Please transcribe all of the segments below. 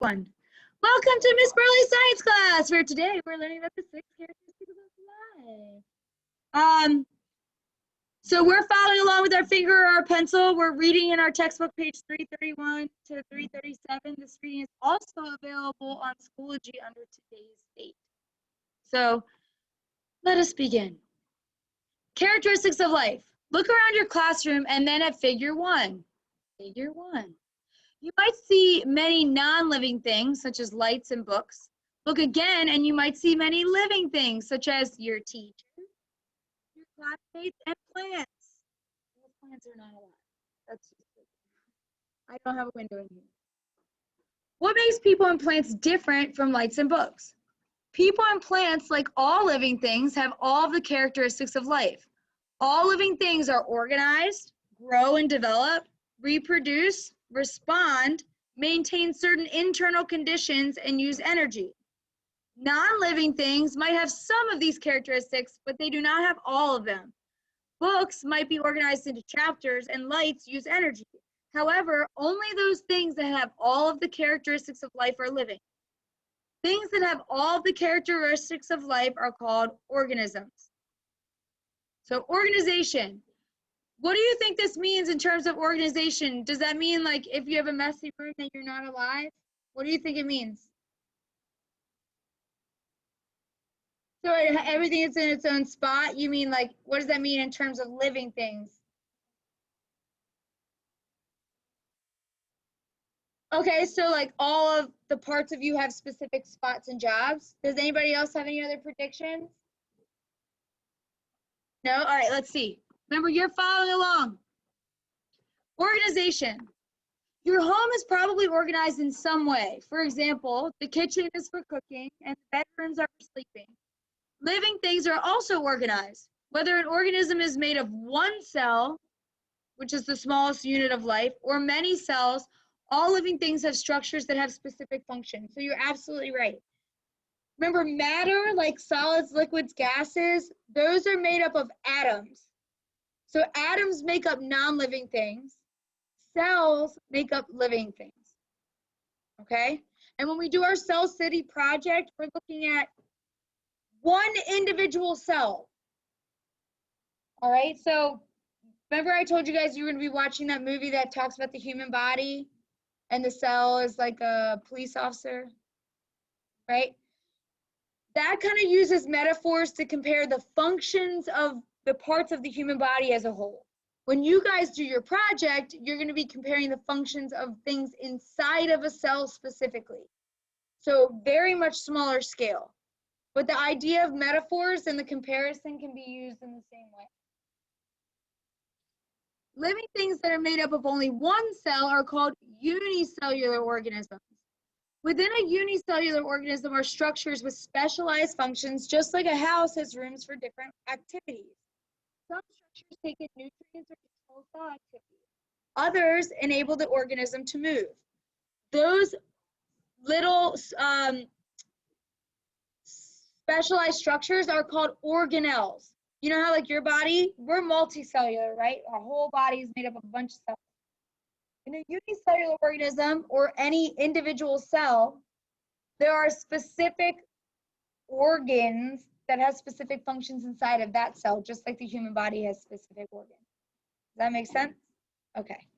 Welcome to Miss Burley's science class, where today we're learning about the 6 characteristics of life. So we're following along with our finger or our pencil. We're reading in our textbook, page 331 to 337. This reading is also available on Schoology under today's date. So let us begin. Characteristics of life. Look around your classroom and then at figure 1. Figure 1. You might see many non-living things, such as lights and books. Look again, and you might see many living things, such as your teacher, your classmates, and plants. Well, plants are not alive. That's just it. I don't have a window in here. What makes people and plants different from lights and books? People and plants, like all living things, have all of the characteristics of life. All living things are organized, grow and develop, reproduce, respond, maintain certain internal conditions, and use energy. Non-living things might have some of these characteristics, but they do not have all of them. Books might be organized into chapters, and lights use energy. However, only those things that have all of the characteristics of life are living. Things that have all of the characteristics of life are called organisms. So organization. What do you think this means in terms of organization? Does that mean like if you have a messy room that you're not alive? What do you think it means? So everything is in its own spot? You mean like, what does that mean in terms of living things? Okay, so like all of the parts of you have specific spots and jobs. Does anybody else have any other predictions? No? All right, let's see. Remember, you're following along. Organization. Your home is probably organized in some way. For example, the kitchen is for cooking and the bedrooms are for sleeping. Living things are also organized. Whether an organism is made of one cell, which is the smallest unit of life, or many cells, all living things have structures that have specific functions. So you're absolutely right. Remember, matter, like solids, liquids, gases, those are made up of atoms. So atoms make up non-living things. Cells make up living things, okay? And when we do our Cell City project, we're looking at one individual cell, all right? So remember I told you guys you were gonna be watching that movie that talks about the human body and the cell is like a police officer, right? That kind of uses metaphors to compare the functions of the parts of the human body as a whole. When you guys do your project, you're going to be comparing the functions of things inside of a cell specifically. So very much smaller scale. But the idea of metaphors and the comparison can be used in the same way. Living things that are made up of only one cell are called unicellular organisms. Within a unicellular organism are structures with specialized functions, just like a house has rooms for different activities. Some structures take in nutrients or control cell activity. Others enable the organism to move. Those little specialized structures are called organelles. You know how like your body, we're multicellular, right? Our whole body is made up of a bunch of cells. In a unicellular organism or any individual cell, there are specific organs that have specific functions inside of that cell, just like the human body has specific organs. Does that make sense? Okay.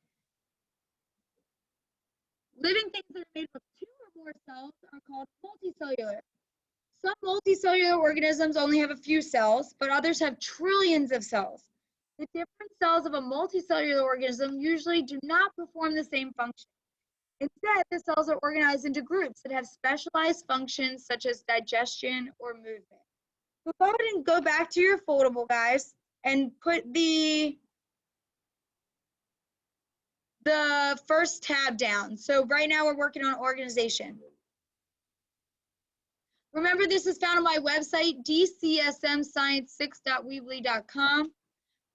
Living things that are made up of 2 or more cells are called multicellular. Some multicellular organisms only have a few cells, but others have trillions of cells. The different cells of a multicellular organism usually do not perform the same function. Instead, the cells are organized into groups that have specialized functions such as digestion or movement. So go ahead and go back to your foldable, guys, and put the first tab down. So right now we're working on organization. Remember, this is found on my website, dcsmscience6.weebly.com,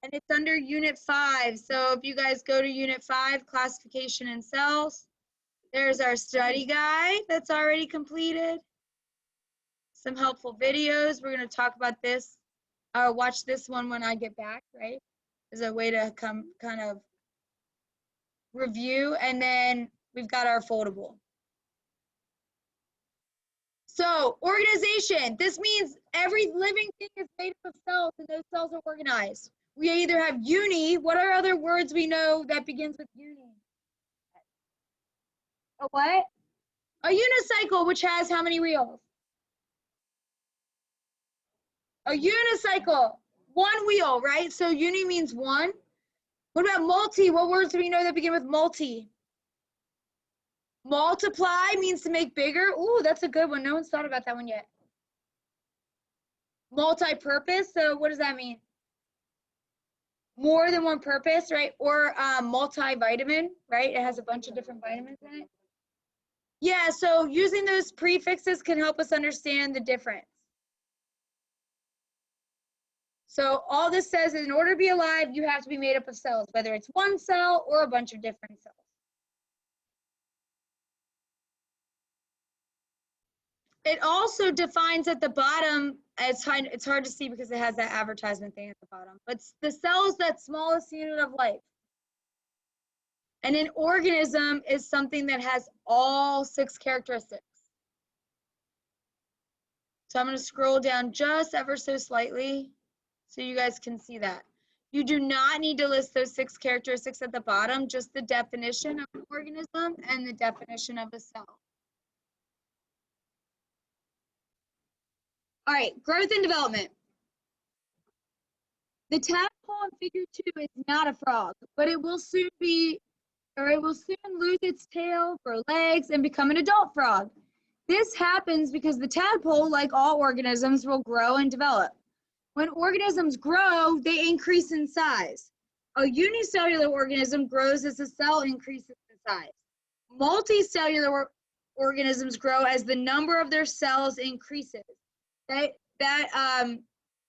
and it's under Unit 5. So if you guys go to Unit 5, Classification and Cells, there's our study guide that's already completed. Some helpful videos. We're going to talk about this. Watch this one when I get back, right? As a way to come kind of review. And then we've got our foldable. So organization, this means every living thing is made up of cells and those cells are organized. We either have uni, what are other words we know that begins with uni? A what? A unicycle, which has how many wheels? A unicycle, one wheel, right? So uni means one. What about multi? What words do we know that begin with multi? Multiply means to make bigger. Ooh, that's a good one. No one's thought about that one yet. Multi-purpose, so what does that mean? More than one purpose, right? Or multivitamin, right? It has a bunch of different vitamins in it. Yeah, so using those prefixes can help us understand the difference. So all this says is in order to be alive, you have to be made up of cells, whether it's one cell or a bunch of different cells. It also defines at the bottom, it's hard to see because it has that advertisement thing at the bottom, but the cell is that smallest unit of life. And an organism is something that has all 6 characteristics. So I'm going to scroll down just ever so slightly so you guys can see that. You do not need to list those 6 characteristics at the bottom, just the definition of an organism and the definition of a cell. All right, growth and development. The tadpole in figure 2 is not a frog, but it will soon lose its tail, grow legs, and become an adult frog. This happens because the tadpole, like all organisms, will grow and develop. When organisms grow, they increase in size. A unicellular organism grows as the cell increases in size. Multicellular organisms grow as the number of their cells increases. That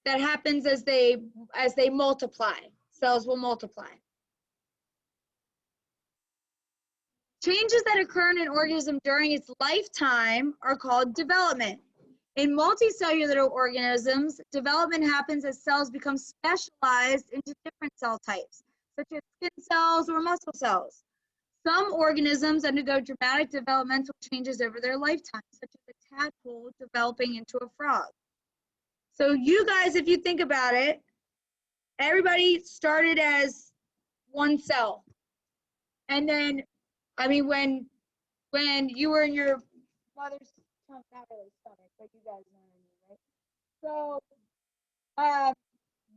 happens as they multiply. Cells will multiply. Changes that occur in an organism during its lifetime are called development. In multicellular organisms, development happens as cells become specialized into different cell types, such as skin cells or muscle cells. Some organisms undergo dramatic developmental changes over their lifetime, such as a tadpole developing into a frog. So you guys, if you think about it, everybody started as one cell. And then, I mean, when you were in your mother's stomach, not really stomach, but you guys know what I mean, right? So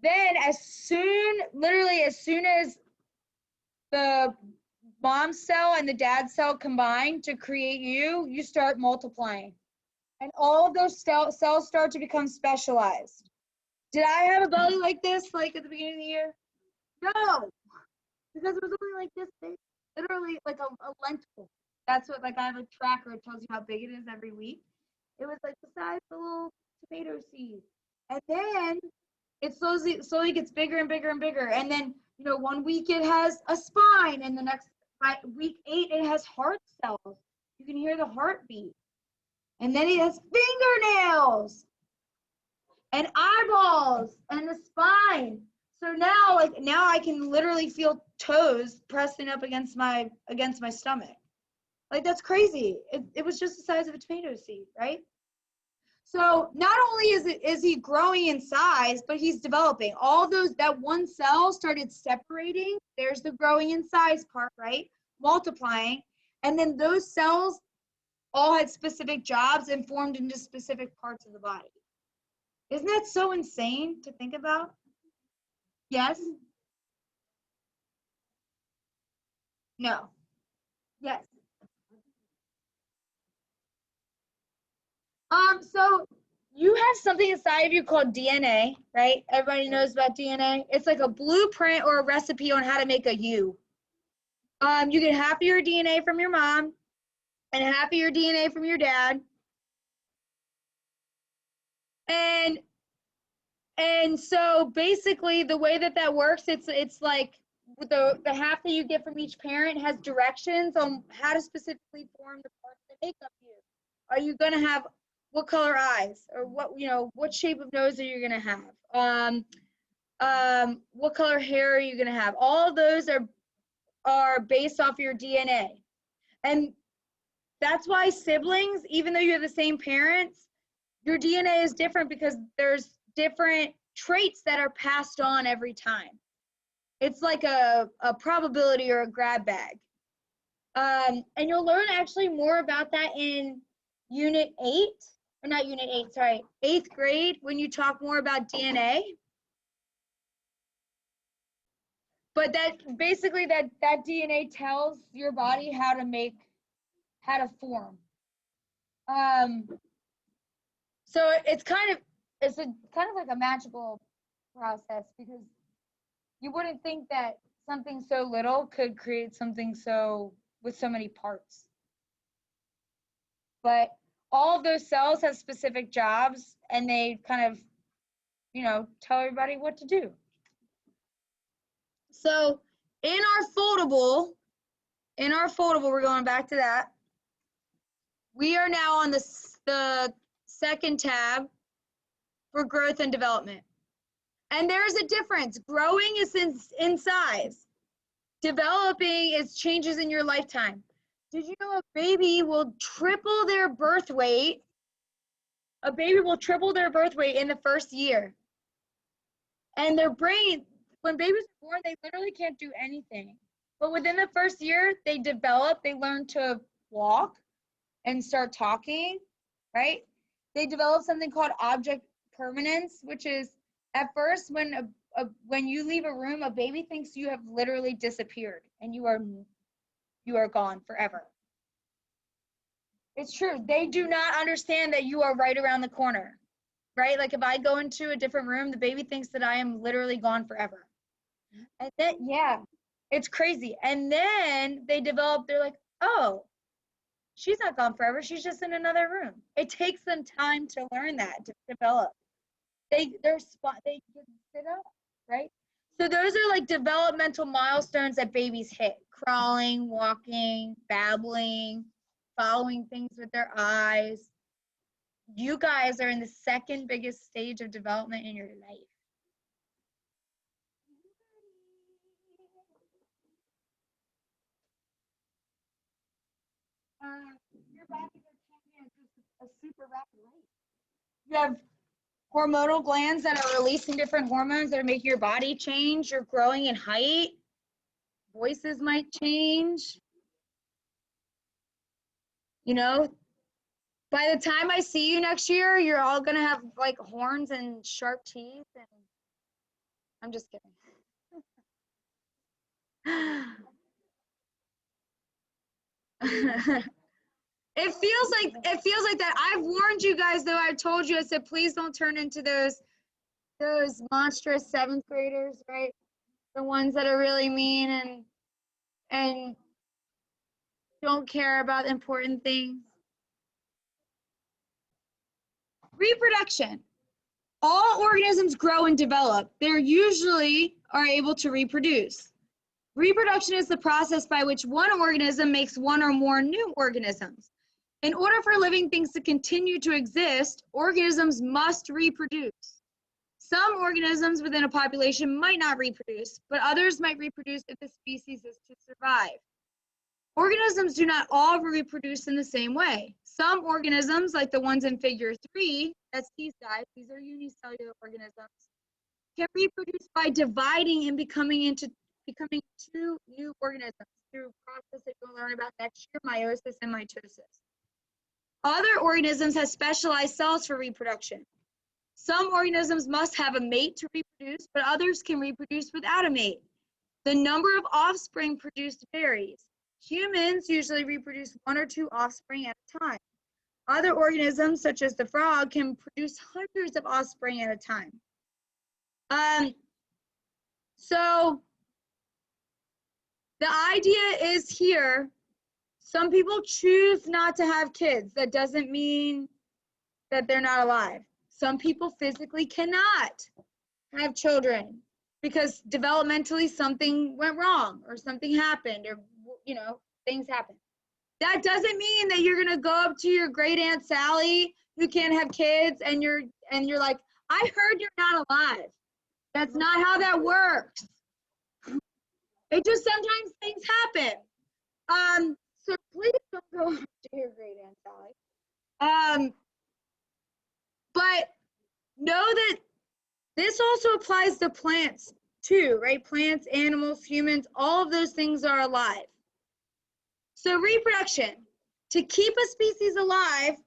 then literally as soon as the mom cell and the dad cell combine to create you start multiplying. And all of those cells start to become specialized. Did I have a belly like this, like at the beginning of the year? No, because it was only like this big, literally like a lentil. That's what, like I have a tracker, it tells you how big it is every week. It was like the size of a little tomato seed. And then it slowly gets bigger and bigger and bigger. And then, you know, one week it has a spine, and the next, by week 8, it has heart cells. You can hear the heartbeat. And then it has fingernails and eyeballs and the spine. So now, now I can literally feel toes pressing up against my stomach. Like, that's crazy. It was just the size of a tomato seed, right? So not only is he growing in size, but he's developing. That one cell started separating. There's the growing in size part, right? Multiplying. And then those cells all had specific jobs and formed into specific parts of the body. Isn't that so insane to think about? Yes? No. Yes. So you have something inside of you called DNA, right? Everybody knows about DNA. It's like a blueprint or a recipe on how to make a you. You get half of your DNA from your mom and half of your DNA from your dad. And so basically the way that works, it's like the half that you get from each parent has directions on how to specifically form the parts that make up you. Are you going to have what color eyes, or what shape of nose are you going to have? What color hair are you going to have? All of those are based off your DNA. And That's why siblings, even though you have the same parents, your DNA is different because there's different traits that are passed on every time. It's like a probability or a grab bag. And you'll learn actually more about that in Unit 8, or not Unit 8, sorry, 8th grade when you talk more about DNA. But that basically that DNA tells your body how to form. So it's kind of like a magical process, because you wouldn't think that something so little could create something with so many parts. But all of those cells have specific jobs, and they kind of, tell everybody what to do. So in our foldable, we're going back to that. We are now on the second tab for growth and development. And there's a difference. Growing is in size. Developing is changes in your lifetime. Did you know a baby will triple their birth weight? A baby will triple their birth weight in the first year. And their brain, when babies are born, they literally can't do anything. But within the first year, they develop, they learn to walk and start talking, right? They develop something called object permanence, which is at first when you leave a room, a baby thinks you have literally disappeared and you are gone forever. It's true. They do not understand that you are right around the corner, right? Like if I go into a different room, the baby thinks that I am literally gone forever. And then, yeah, it's crazy. And then they develop, they're like, oh, she's not gone forever. She's just in another room. It takes them time to learn that, to develop. They can sit up, right? So those are like developmental milestones that babies hit: crawling, walking, babbling, following things with their eyes. You guys are in the second biggest stage of development in your life. Your bodies are changing at just a super rapid rate. You have hormonal glands that are releasing different hormones that are making your body change. You're growing in height. Voices might change. By the time I see you next year, you're all gonna have like horns and sharp teeth. And I'm just kidding. It feels like that. I've warned you guys, though. I told you, I said, please don't turn into those monstrous 7th graders, right? The ones that are really mean and don't care about important things. Reproduction. All organisms grow and develop. They usually are able to reproduce. Reproduction is the process by which one organism makes one or more new organisms. In order for living things to continue to exist, organisms must reproduce. Some organisms within a population might not reproduce, but others might reproduce if the species is to survive. Organisms do not all reproduce in the same way. Some organisms, like the ones in figure 3, that's these guys, these are unicellular organisms, can reproduce by dividing and becoming 2 new organisms through a process that you'll learn about next year, meiosis and mitosis. Other organisms have specialized cells for reproduction. Some organisms must have a mate to reproduce, but others can reproduce without a mate. The number of offspring produced varies. Humans usually reproduce 1 or 2 offspring at a time. Other organisms, such as the frog, can produce hundreds of offspring at a time. So the idea is here, some people choose not to have kids. That doesn't mean that they're not alive. Some people physically cannot have children because developmentally something went wrong or something happened, or things happen. That doesn't mean that you're gonna go up to your great Aunt Sally who can't have kids and you're like, I heard you're not alive. That's not how that works. It just sometimes things happen. So please don't go up to your great Aunt Sally. But know that this also applies to plants too, right? Plants, animals, humans, all of those things are alive. So reproduction, to keep a species alive,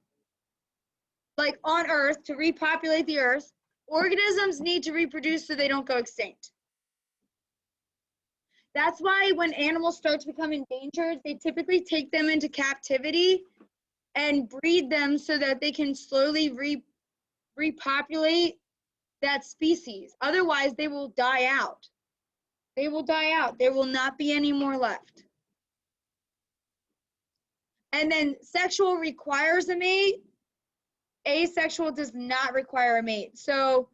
like on Earth, to repopulate the Earth, organisms need to reproduce so they don't go extinct. That's why when animals start to become endangered, they typically take them into captivity and breed them so that they can slowly repopulate that species. Otherwise, they will die out. They will die out. There will not be any more left. And then sexual requires a mate. Asexual does not require a mate. So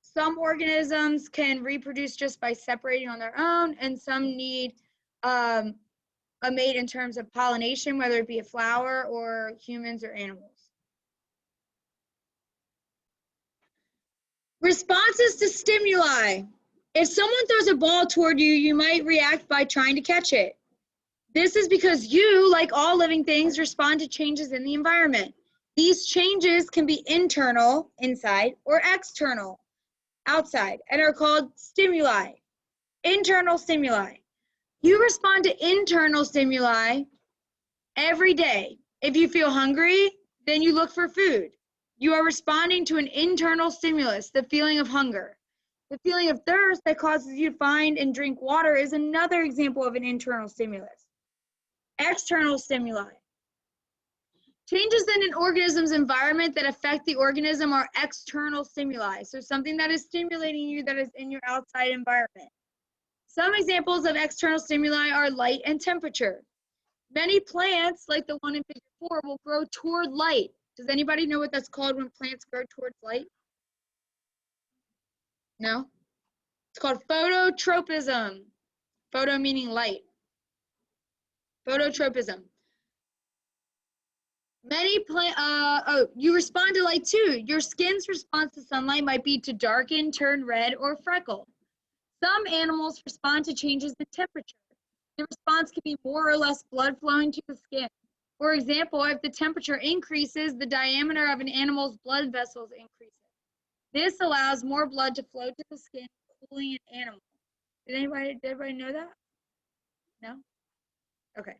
some organisms can reproduce just by separating on their own, and some need a mate in terms of pollination, whether it be a flower or humans or animals. Responses to stimuli. If someone throws a ball toward you, you might react by trying to catch it. This is because you, like all living things, respond to changes in the environment. These changes can be internal, inside, or external, outside, and are called stimuli. Internal stimuli. You respond to internal stimuli every day. If you feel hungry, then you look for food. You are responding to an internal stimulus, the feeling of hunger. The feeling of thirst that causes you to find and drink water is another example of an internal stimulus. External stimuli. Changes in an organism's environment that affect the organism are external stimuli. So something that is stimulating you that is in your outside environment. Some examples of external stimuli are light and temperature. Many plants, like the one in figure 4, will grow toward light. Does anybody know what that's called when plants grow towards light? No? It's called phototropism. Photo meaning light. Phototropism. Many you respond to light too. Your skin's response to sunlight might be to darken, turn red, or freckle. Some animals respond to changes in temperature. The response can be more or less blood flowing to the skin. For example, if the temperature increases, the diameter of an animal's blood vessels increases. This allows more blood to flow to the skin, cooling an animal. Did everybody know that? No? Okay.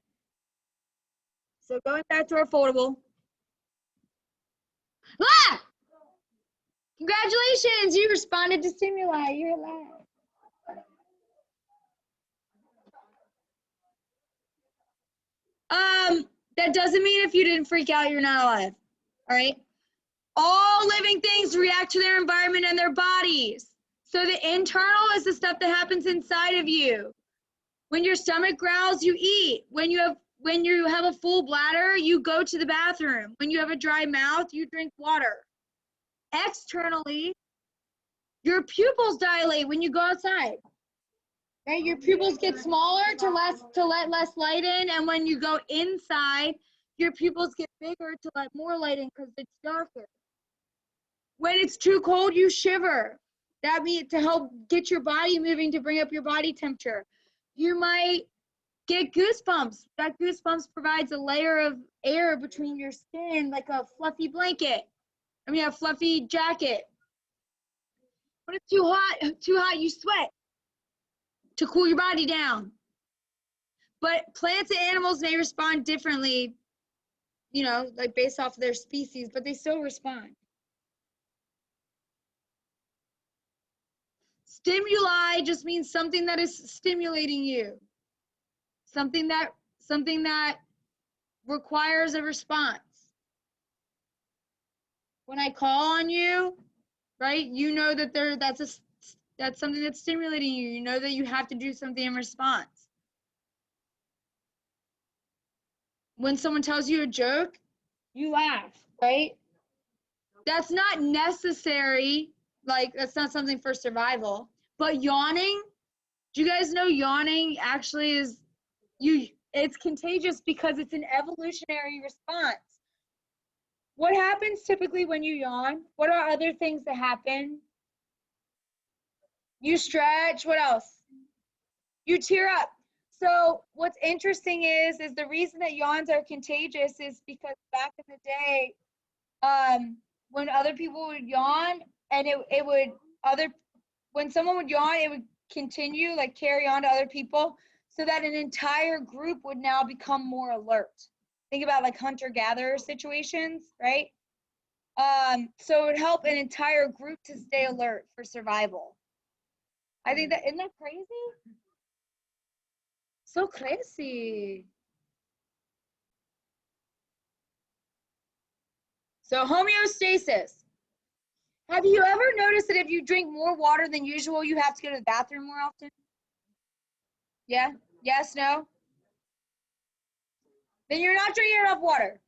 So going back to our foldable. Ah! Congratulations, you responded to stimuli. You're alive. That doesn't mean if you didn't freak out, you're not alive. All right? All living things react to their environment and their bodies. So the internal is the stuff that happens inside of you. When your stomach growls, you eat. When you have a full bladder, you go to the bathroom. When you have a dry mouth, you drink water. Externally, your pupils dilate when you go outside. Right? Your pupils get smaller to let less light in, and when you go inside, your pupils get bigger to let more light in because it's darker. When it's too cold, you shiver. That means to help get your body moving to bring up your body temperature. You might get goosebumps. That goosebumps provides a layer of air between your skin, like a fluffy blanket. A fluffy jacket. When it's too hot, you sweat to cool your body down. But plants and animals may respond differently, like based off of their species, but they still respond. Stimuli just means something that is stimulating you. Something that requires a response. When I call on you, right? You know that that's something that's stimulating you. You know that you have to do something in response. When someone tells you a joke, you laugh, right? That's not necessary, like that's not something for survival. But yawning, do you guys know yawning actually is it's contagious because it's an evolutionary response. What happens typically when you yawn? What are other things that happen? You stretch. What else? You tear up. So what's interesting is the reason that yawns are contagious is because back in the day, when other people would yawn and it would when someone would yawn, it would continue, like carry on to other people, so that an entire group would now become more alert. Think about like hunter-gatherer situations, right? So it would help an entire group to stay alert for survival. I think isn't that crazy? So crazy. So homeostasis. Have you ever noticed that if you drink more water than usual, you have to go to the bathroom more often? Yeah? Yes, no? Then you're not drinking enough water.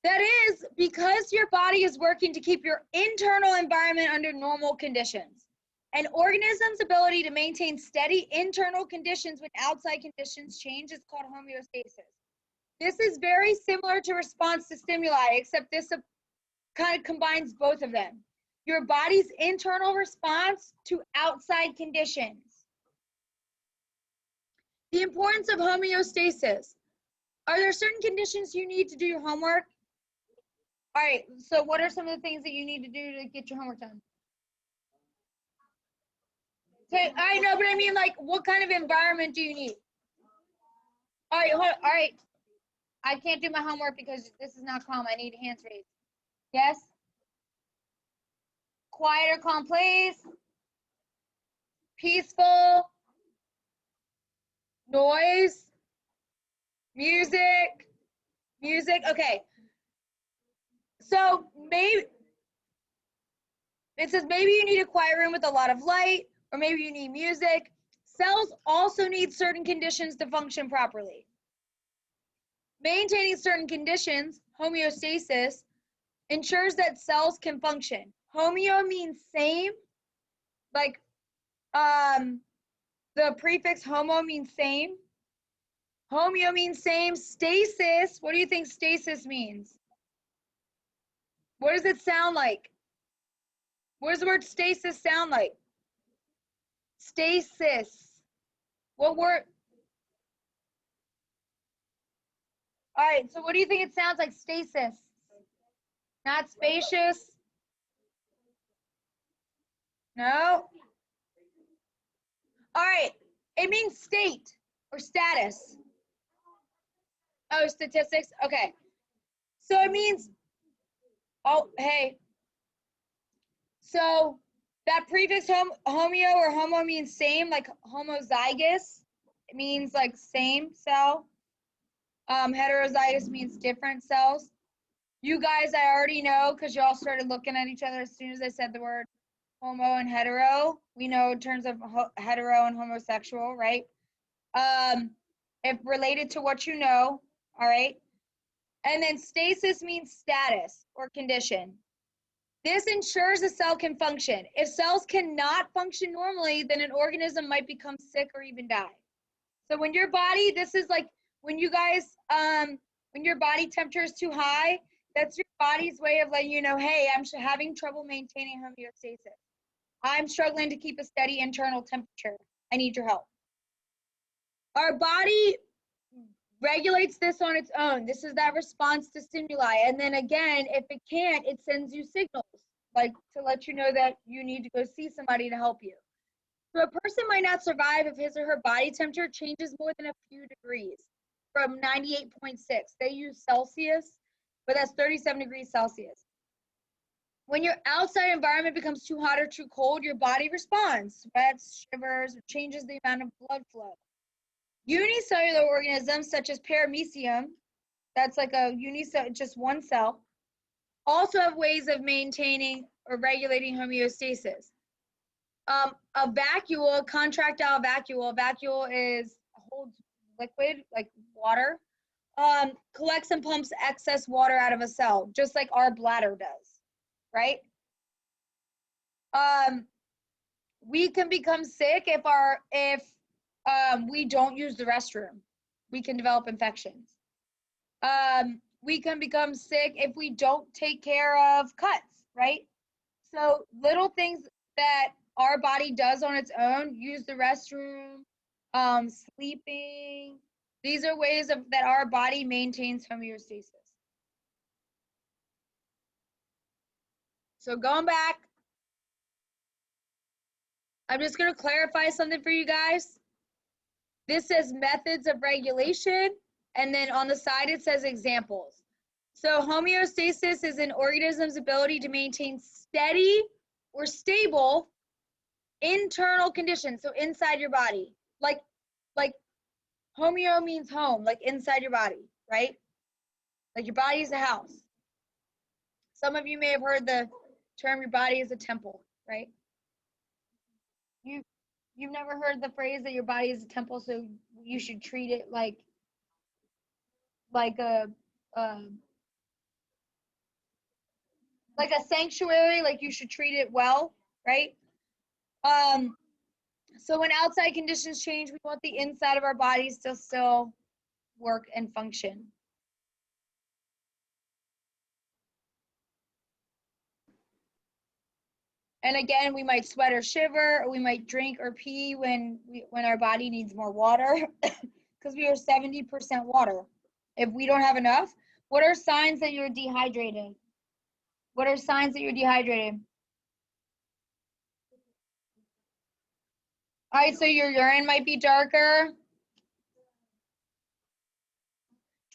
That is because your body is working to keep your internal environment under normal conditions. An organism's ability to maintain steady internal conditions when outside conditions change is called homeostasis. This is very similar to response to stimuli, except this kind of combines both of them. Your body's internal response to outside conditions. The importance of homeostasis. Are there certain conditions you need to do your homework? All right, so what are some of the things that you need to do to get your homework done? Okay, I know, but I mean, like, what kind of environment do you need? All right, all right. I can't do my homework because this is not calm. I need hands raised. Yes? Quiet or calm place. Peaceful. Noise. Music. Music. Okay. So maybe it says maybe you need a quiet room with a lot of light, or maybe you need music. Cells also need certain conditions to function properly. Maintaining certain conditions, homeostasis, ensures that cells can function. Homeo means same, like the prefix homo means same. Homeo means same. Stasis, what do you think stasis means? What does it sound like? What does the word stasis sound like? Stasis. What word? All right, so what do you think it sounds like? Stasis. Not spacious? No? All right, it means state or status. Oh, statistics? Okay. So it means, oh, hey. So that prefix homeo or homo means same, like homozygous. It means like same cell. Heterozygous means different cells. You guys, I already know because you all started looking at each other as soon as I said the word homo and hetero. We know in terms of hetero and homosexual, right? If related to what you know, all right? And then stasis means status or condition. This ensures a cell can function. If cells cannot function normally, then an organism might become sick or even die. So when your body, this is like when you guys, when your body temperature is too high, that's your body's way of letting you know, hey, I'm having trouble maintaining homeostasis. I'm struggling to keep a steady internal temperature. I need your help. Our body regulates this on its own. This is that response to stimuli. And then again, if it can't, it sends you signals, like to let you know that you need to go see somebody to help you. So a person might not survive if his or her body temperature changes more than a few degrees, from 98.6. They use Celsius, but that's 37 degrees Celsius. When your outside environment becomes too hot or too cold, your body responds, sweats, shivers, or changes the amount of blood flow. Unicellular organisms such as paramecium, that's like a unicell, just one cell, also have ways of maintaining or regulating homeostasis. A vacuole, contractile vacuole, holds liquid like water, collects and pumps excess water out of a cell, just like our bladder does, right? We can become sick if we don't use the restroom. We can develop infections. We can become sick if we don't take care of cuts, right? So little things that our body does on its own, use the restroom, sleeping. These are ways that our body maintains homeostasis. So going back, I'm just going to clarify something for you guys. This says methods of regulation, and then on the side it says examples. So homeostasis is an organism's ability to maintain steady or stable internal conditions, so inside your body. Like homeo means home, like inside your body, right? Like your body is a house. Some of you may have heard the term your body is a temple, right? You've never heard the phrase that your body is a temple, so you should treat it like a like a sanctuary, like you should treat it well, right? So when outside conditions change, we want the inside of our bodies to still work and function. And again, we might sweat or shiver, or we might drink or pee when our body needs more water, because we are 70% water. If we don't have enough, what are signs that you're dehydrated? What are signs that you're dehydrated? All right, so your urine might be darker.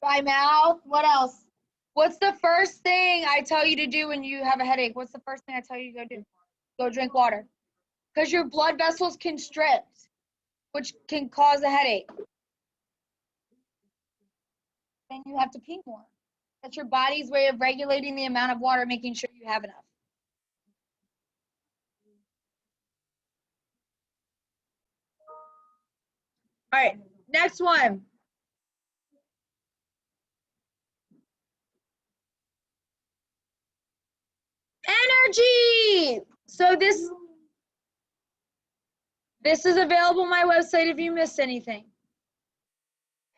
Dry mouth. What else? What's the first thing I tell you to do when you have a headache? What's the first thing I tell you to go do? Go drink water. Because your blood vessels constrict, which can cause a headache. Then you have to pee more. That's your body's way of regulating the amount of water, making sure you have enough. All right, next one. Energy. So this is available on my website if you missed anything.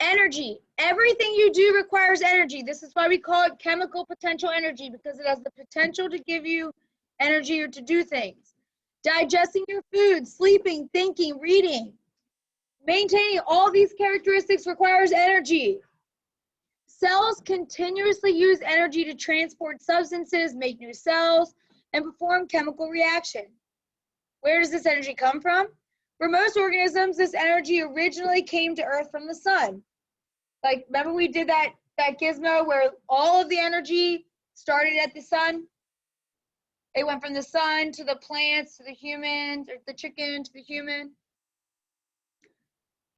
Energy. Everything you do requires energy. This is why we call it chemical potential energy, because it has the potential to give you energy or to do things. Digesting your food, sleeping, thinking, reading, maintaining all these characteristics requires energy. Cells continuously use energy to transport substances, make new cells, and perform chemical reaction. Where does this energy come from? For most organisms, this energy originally came to Earth from the sun. Like, remember we did that gizmo where all of the energy started at the sun? It went from the sun to the plants to the humans, or the chicken to the human.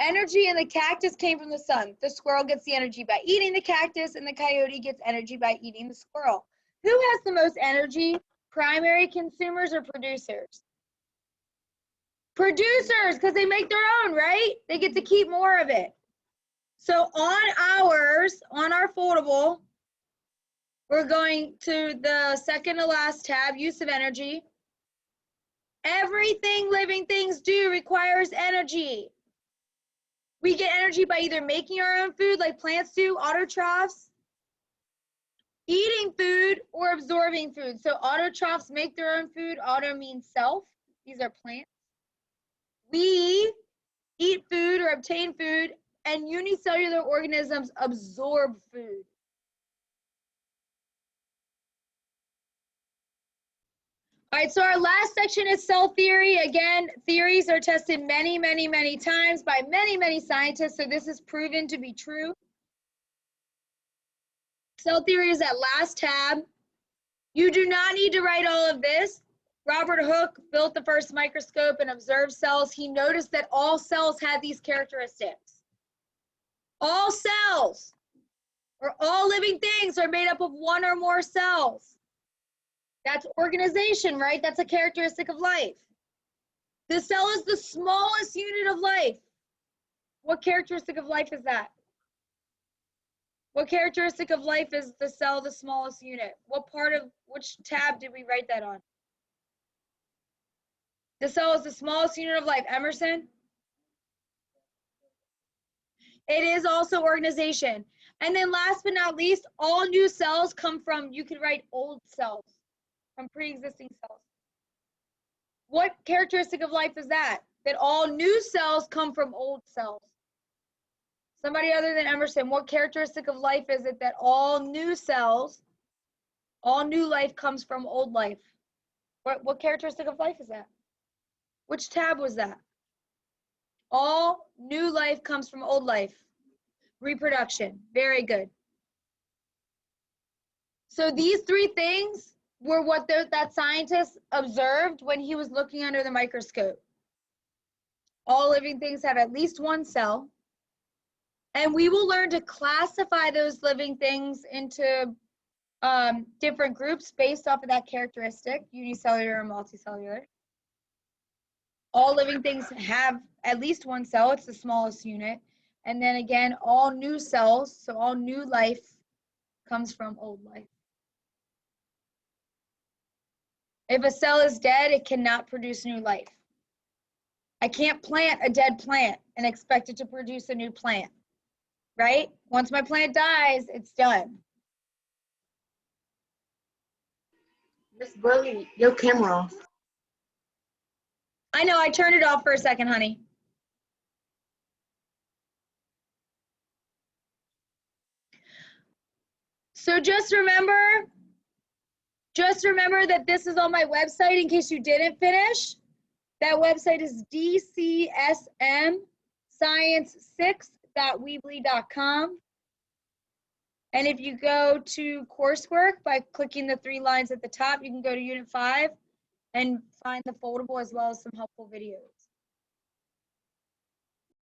Energy in the cactus came from the sun. The squirrel gets the energy by eating the cactus, and the coyote gets energy by eating the squirrel. Who has the most energy? Primary consumers or producers? Producers, because they make their own, right? They get to keep more of it. So on our foldable, we're going to the second to last tab, use of energy. Everything living things do requires energy. We get energy by either making our own food like plants do, autotrophs, eating food, or absorbing food. So autotrophs make their own food. Auto means self. These are plants. We eat food or obtain food, and unicellular organisms absorb food. All right, so our last section is cell theory. Again, theories are tested many, many, many times by many, many scientists, so this is proven to be true. Cell theory is that last tab. You do not need to write all of this. Robert Hooke built the first microscope and observed cells. He noticed that all cells had these characteristics. All cells, or all living things, are made up of one or more cells. That's organization, right? That's a characteristic of life. The cell is the smallest unit of life. What characteristic of life is that? What characteristic of life is the cell the smallest unit? Which tab did we write that on? The cell is the smallest unit of life. Emerson? It is also organization. And then last but not least, all new cells come from, you could write old cells, from pre-existing cells. What characteristic of life is that? That all new cells come from old cells. Somebody other than Emerson, what characteristic of life is it that all new cells, all new life comes from old life? What characteristic of life is that? Which tab was that? All new life comes from old life. Reproduction. Very good. So these three things were what that scientist observed when he was looking under the microscope. All living things have at least one cell. And we will learn to classify those living things into different groups based off of that characteristic, unicellular and multicellular. All living things have at least one cell. It's the smallest unit. And then again, all new cells, so all new life comes from old life. If a cell is dead, it cannot produce new life. I can't plant a dead plant and expect it to produce a new plant, right? Once my plant dies, it's done. Miss Burley, your camera off. I know, I turned it off for a second, honey. So just remember that this is on my website in case you didn't finish. That website is dcsmscience6.weebly.com. And if you go to coursework by clicking the 3 lines at the top, you can go to Unit 5 and find the Foldable as well as some helpful videos.